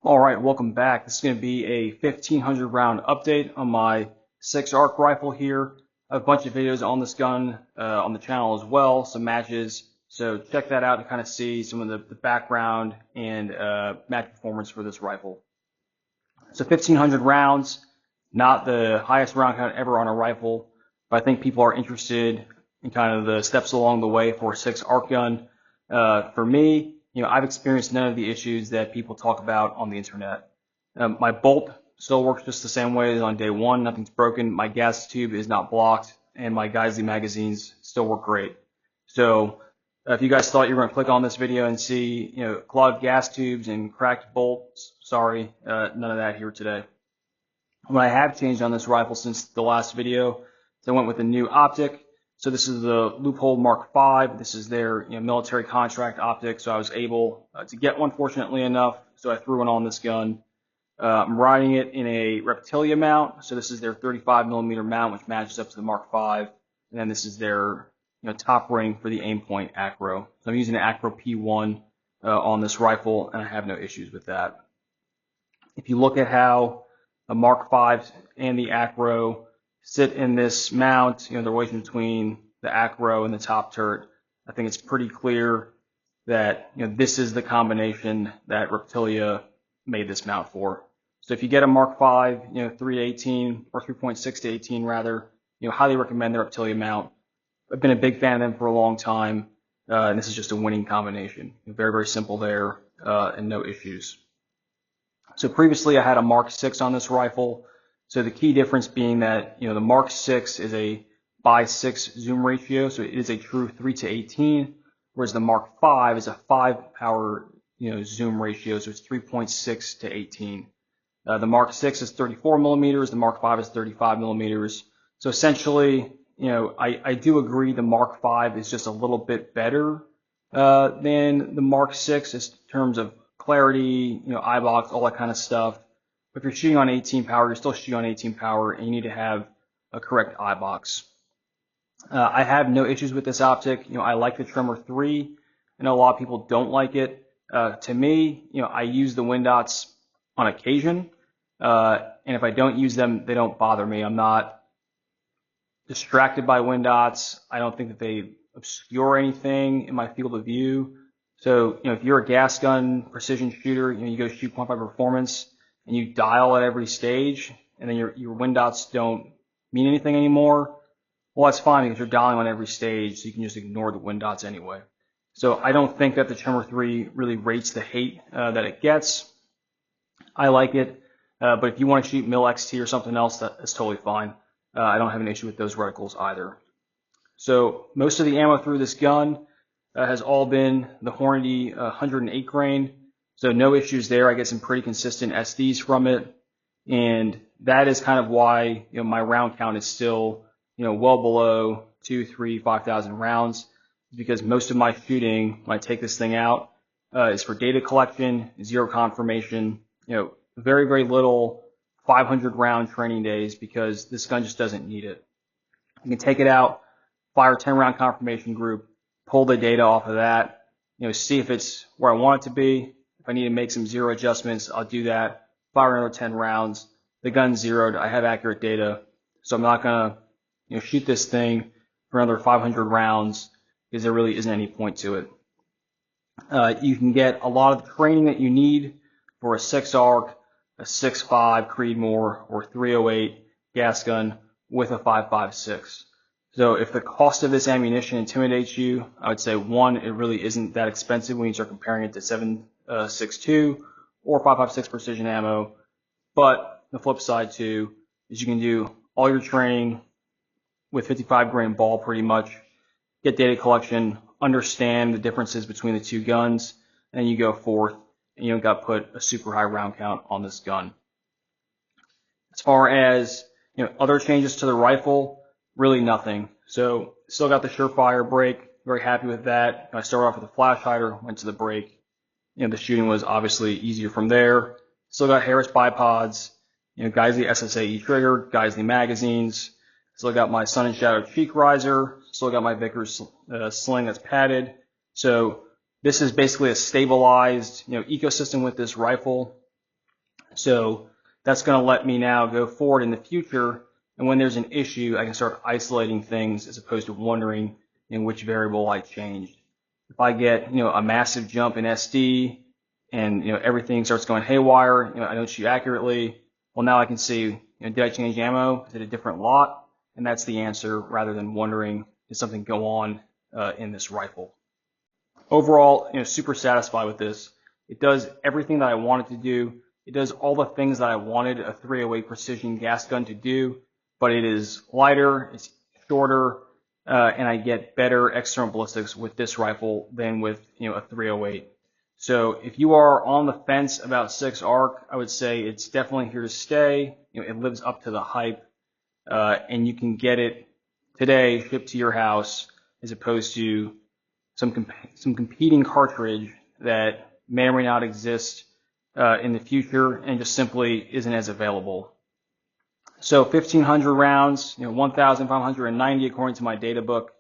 All right, welcome back. This is going to be a 1500 round update on my 6 arc rifle here. I have a bunch of videos on this gun on the channel as well, some matches. So check that out to kind of see some of the background and match performance for this rifle. So 1500 rounds, not the highest round count ever on a rifle, but I think people are interested in kind of the steps along the way for a 6 arc gun. For me, I've experienced none of the issues that people talk about on the internet. My bolt still works just the same way as on day one. Nothing's broken. My gas tube is not blocked, and my Geisley magazines still work great. So if you guys thought you were going to click on this video and see, clogged gas tubes and cracked bolts, sorry, none of that here today. What I have changed on this rifle since the last video is I went with a new optic. So this is the Loophole Mark V. This is their military contract optic. So I was able to get one, fortunately enough. So I threw one on this gun. I'm riding it in a Reptilia mount. So this is their 35 millimeter mount, which matches up to the Mark V. And then this is their top ring for the Aimpoint Acro. So I'm using an Acro P1 on this rifle, and I have no issues with that. If you look at how the Mark V and the Acro sit in this mount, the relation between the Acro and the top turret, I think it's pretty clear that this is the combination that Reptilia made this mount for. So if you get a Mark V, 3 to 18 or 3.6 to 18 rather, highly recommend the Reptilia mount. I've been a big fan of them for a long time, and this is just a winning combination. Very, very simple there, and no issues. So previously I had a Mark VI on this rifle. So the key difference being that, the Mark VI is a by 6 zoom ratio. So it is a true 3 to 18, whereas the Mark V is a 5 power, zoom ratio. So it's 3.6 to 18. The Mark VI is 34 millimeters. The Mark V is 35 millimeters. So essentially, I do agree the Mark V is just a little bit better, than the Mark VI in terms of clarity, eye box, all that kind of stuff. But if you're shooting on 18 power, you're still shooting on 18 power, and you need to have a correct eye box. I have no issues with this optic. I like the Tremor 3. I know a lot of people don't like it. To me, I use the wind dots on occasion, and if I don't use them, they don't bother me. I'm not distracted by wind dots. I don't think that they obscure anything in my field of view. So, if you're a gas gun precision shooter, you go shoot .5 performance and you dial at every stage, and then your wind dots don't mean anything anymore, well, that's fine because you're dialing on every stage, so you can just ignore the wind dots anyway. So I don't think that the Tremor 3 really rates the hate that it gets. I like it, but if you want to shoot Mil XT or something else, that's totally fine. I don't have an issue with those reticles either. So most of the ammo through this gun has all been the Hornady 108 grain. So no issues there. I get some pretty consistent SDs from it. And that is kind of why, my round count is still, well below 2,000, 3,000, 5,000 rounds. Because most of my shooting, when I take this thing out, is for data collection, zero confirmation, very, very little 500 round training days because this gun just doesn't need it. You can take it out, fire 10 round confirmation group, pull the data off of that, see if it's where I want it to be. If I need to make some zero adjustments, I'll do that. Fire another 10 rounds. The gun's zeroed. I have accurate data. So I'm not going to, shoot this thing for another 500 rounds because there really isn't any point to it. You can get a lot of the training that you need for a 6 arc, a 6.5 Creedmoor, or 308 gas gun with a 5.56. So if the cost of this ammunition intimidates you, I would say, one, it really isn't that expensive when you start comparing it to 7.62 or 5.56 precision ammo. But the flip side too is you can do all your training with 55 grain ball pretty much, get data collection, understand the differences between the two guns, and you go forth and you don't got to put a super high round count on this gun. As far as other changes to the rifle, really nothing. So still got the Surefire brake, very happy with that. I started off with a flash hider, went to the brake. The shooting was obviously easier from there. Still got Harris bipods, Geisley SSAE trigger, Geisley magazines. Still got my Sun and Shadow cheek riser. Still got my Vickers sling that's padded. So this is basically a stabilized, ecosystem with this rifle. So that's going to let me now go forward in the future, and when there's an issue, I can start isolating things as opposed to wondering in which variable I changed. If I get, a massive jump in SD and, everything starts going haywire, I don't shoot accurately, well, now I can see, did I change ammo? Is it a different lot? And that's the answer, rather than wondering, did something go on in this rifle? Overall, super satisfied with this. It does everything that I want it to do. It does all the things that I wanted a 308 precision gas gun to do, but it is lighter, it's shorter, and I get better external ballistics with this rifle than with, a 308. So if you are on the fence about 6 ARC, I would say it's definitely here to stay. It lives up to the hype, and you can get it today shipped to your house as opposed to some competing cartridge that may or may not exist in the future and just simply isn't as available. So 1,500 rounds, 1,590 according to my data book.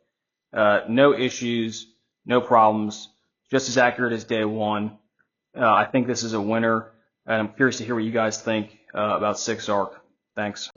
No issues, no problems, just as accurate as day one. I think this is a winner, and I'm curious to hear what you guys think about 6 ARC. Thanks.